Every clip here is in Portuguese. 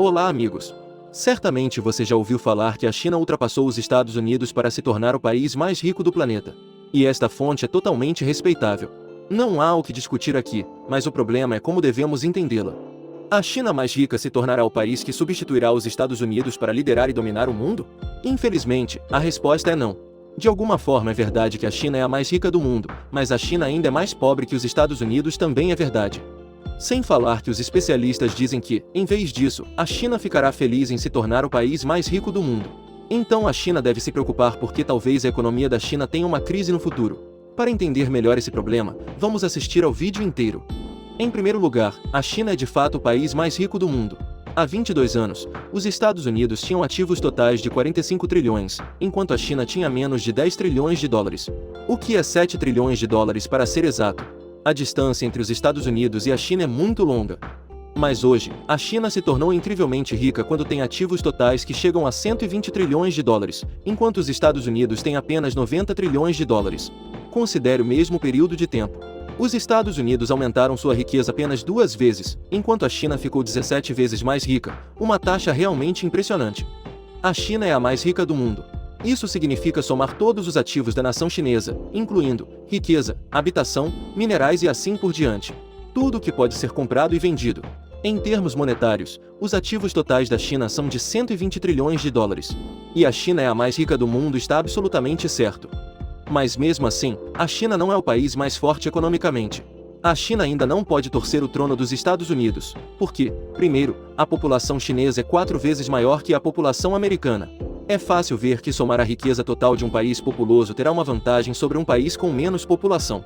Olá, amigos! Certamente você já ouviu falar que a China ultrapassou os Estados Unidos para se tornar o país mais rico do planeta. E esta fonte é totalmente respeitável. Não há o que discutir aqui, mas o problema é como devemos entendê-la. A China mais rica se tornará o país que substituirá os Estados Unidos para liderar e dominar o mundo? Infelizmente, a resposta é não. De alguma forma é verdade que a China é a mais rica do mundo, mas a China ainda é mais pobre que os Estados Unidos também é verdade. Sem falar que os especialistas dizem que, em vez disso, a China ficará feliz em se tornar o país mais rico do mundo. Então a China deve se preocupar porque talvez a economia da China tenha uma crise no futuro. Para entender melhor esse problema, vamos assistir ao vídeo inteiro. Em primeiro lugar, a China é de fato o país mais rico do mundo. Há 22 anos, os Estados Unidos tinham ativos totais de 45 trilhões, enquanto a China tinha menos de 10 trilhões de dólares. O que é 7 trilhões de dólares para ser exato. A distância entre os Estados Unidos e a China é muito longa. Mas hoje, a China se tornou incrivelmente rica quando tem ativos totais que chegam a 120 trilhões de dólares, enquanto os Estados Unidos têm apenas 90 trilhões de dólares. Considere o mesmo período de tempo. Os Estados Unidos aumentaram sua riqueza apenas 2 vezes, enquanto a China ficou 17 vezes mais rica, uma taxa realmente impressionante. A China é a mais rica do mundo. Isso significa somar todos os ativos da nação chinesa, incluindo riqueza, habitação, minerais e assim por diante. Tudo que pode ser comprado e vendido. Em termos monetários, os ativos totais da China são de 120 trilhões de dólares. E a China é a mais rica do mundo, está absolutamente certo. Mas mesmo assim, a China não é o país mais forte economicamente. A China ainda não pode torcer o trono dos Estados Unidos, porque, primeiro, a população chinesa é 4 vezes maior que a população americana. É fácil ver que somar a riqueza total de um país populoso terá uma vantagem sobre um país com menos população.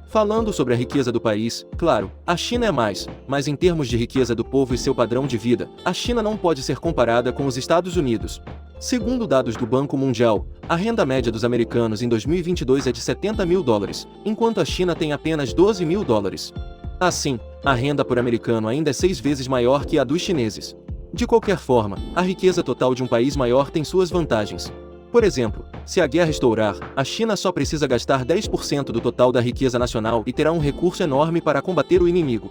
Falando sobre a riqueza do país, claro, a China é mais, mas em termos de riqueza do povo e seu padrão de vida, a China não pode ser comparada com os Estados Unidos. Segundo dados do Banco Mundial, a renda média dos americanos em 2022 é de 70 mil dólares, enquanto a China tem apenas 12 mil dólares. Assim, a renda por americano ainda é 6 vezes maior que a dos chineses. De qualquer forma, a riqueza total de um país maior tem suas vantagens. Por exemplo, se a guerra estourar, a China só precisa gastar 10% do total da riqueza nacional e terá um recurso enorme para combater o inimigo.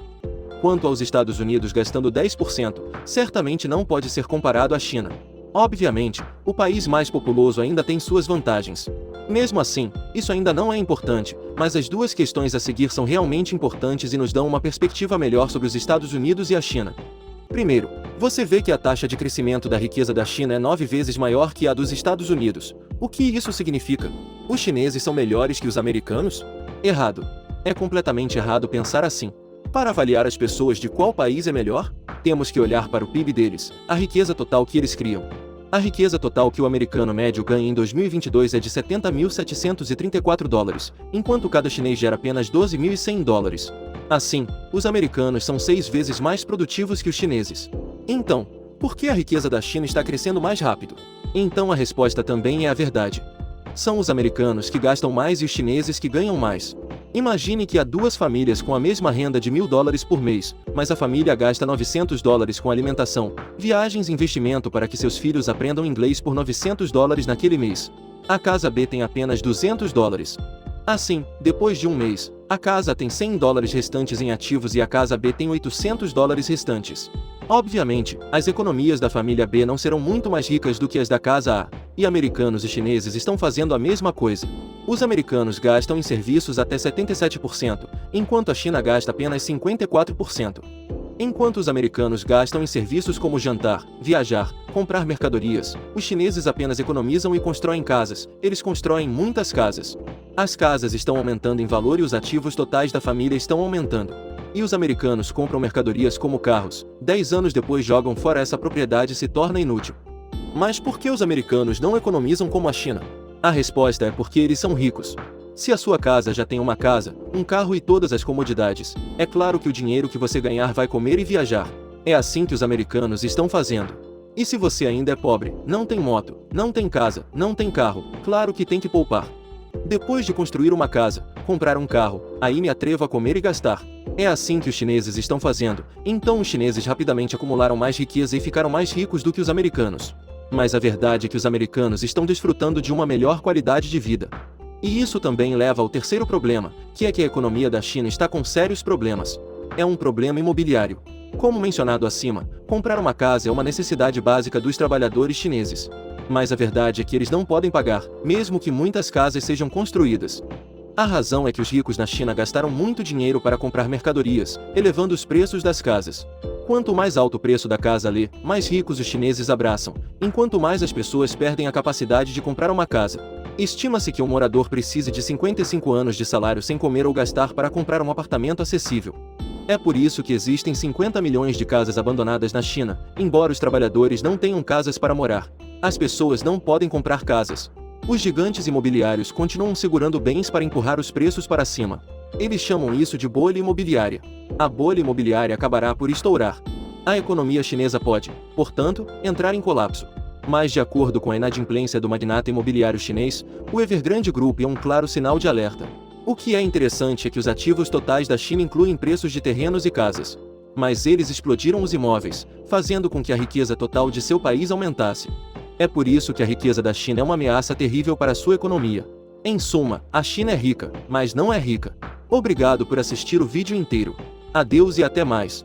Quanto aos Estados Unidos gastando 10%, certamente não pode ser comparado à China. Obviamente, o país mais populoso ainda tem suas vantagens. Mesmo assim, isso ainda não é importante, mas as duas questões a seguir são realmente importantes e nos dão uma perspectiva melhor sobre os Estados Unidos e a China. Primeiro, você vê que a taxa de crescimento da riqueza da China é 9 vezes maior que a dos Estados Unidos. O que isso significa? Os chineses são melhores que os americanos? Errado. É completamente errado pensar assim. Para avaliar as pessoas de qual país é melhor, temos que olhar para o PIB deles, a riqueza total que eles criam. A riqueza total que o americano médio ganha em 2022 é de 70.734 dólares, enquanto cada chinês gera apenas 12.100 dólares. Assim, os americanos são 6 vezes mais produtivos que os chineses. Então, por que a riqueza da China está crescendo mais rápido? Então a resposta também é a verdade. São os americanos que gastam mais e os chineses que ganham mais. Imagine que há 2 famílias com a mesma renda de 1.000 dólares por mês, mas a família gasta 900 dólares com alimentação, viagens e investimento para que seus filhos aprendam inglês por 900 dólares naquele mês. A casa B tem apenas 200 dólares. Assim, depois de um mês, a casa A tem 100 dólares restantes em ativos e a casa B tem 800 dólares restantes. Obviamente, as economias da família B não serão muito mais ricas do que as da casa A, e americanos e chineses estão fazendo a mesma coisa. Os americanos gastam em serviços até 77%, enquanto a China gasta apenas 54%. Enquanto os americanos gastam em serviços como jantar, viajar, comprar mercadorias, os chineses apenas economizam e constroem casas. Eles constroem muitas casas. As casas estão aumentando em valor e os ativos totais da família estão aumentando. E os americanos compram mercadorias como carros. 10 anos depois jogam fora essa propriedade e se torna inútil. Mas por que os americanos não economizam como a China? A resposta é porque eles são ricos. Se a sua casa já tem uma casa, um carro e todas as comodidades, é claro que o dinheiro que você ganhar vai comer e viajar. É assim que os americanos estão fazendo. E se você ainda é pobre, não tem moto, não tem casa, não tem carro, claro que tem que poupar. Depois de construir uma casa, comprar um carro, aí me atrevo a comer e gastar. É assim que os chineses estão fazendo, então os chineses rapidamente acumularam mais riqueza e ficaram mais ricos do que os americanos. Mas a verdade é que os americanos estão desfrutando de uma melhor qualidade de vida. E isso também leva ao terceiro problema, que é que a economia da China está com sérios problemas. é um problema imobiliário. Como mencionado acima, comprar uma casa é uma necessidade básica dos trabalhadores chineses. Mas a verdade é que eles não podem pagar, mesmo que muitas casas sejam construídas. A razão é que os ricos na China gastaram muito dinheiro para comprar mercadorias, elevando os preços das casas. Quanto mais alto o preço da casa ali, mais ricos os chineses abraçam, enquanto mais as pessoas perdem a capacidade de comprar uma casa. Estima-se que um morador precise de 55 anos de salário sem comer ou gastar para comprar um apartamento acessível. É por isso que existem 50 milhões de casas abandonadas na China, embora os trabalhadores não tenham casas para morar. As pessoas não podem comprar casas. Os gigantes imobiliários continuam segurando bens para empurrar os preços para cima. Eles chamam isso de bolha imobiliária. A bolha imobiliária acabará por estourar. A economia chinesa pode, portanto, entrar em colapso. Mas de acordo com a inadimplência do magnata imobiliário chinês, o Evergrande Group é um claro sinal de alerta. O que é interessante é que os ativos totais da China incluem preços de terrenos e casas. Mas eles explodiram os imóveis, fazendo com que a riqueza total de seu país aumentasse. É por isso que a riqueza da China é uma ameaça terrível para sua economia. Em suma, a China é rica, mas não é rica. Obrigado por assistir o vídeo inteiro. Adeus e até mais.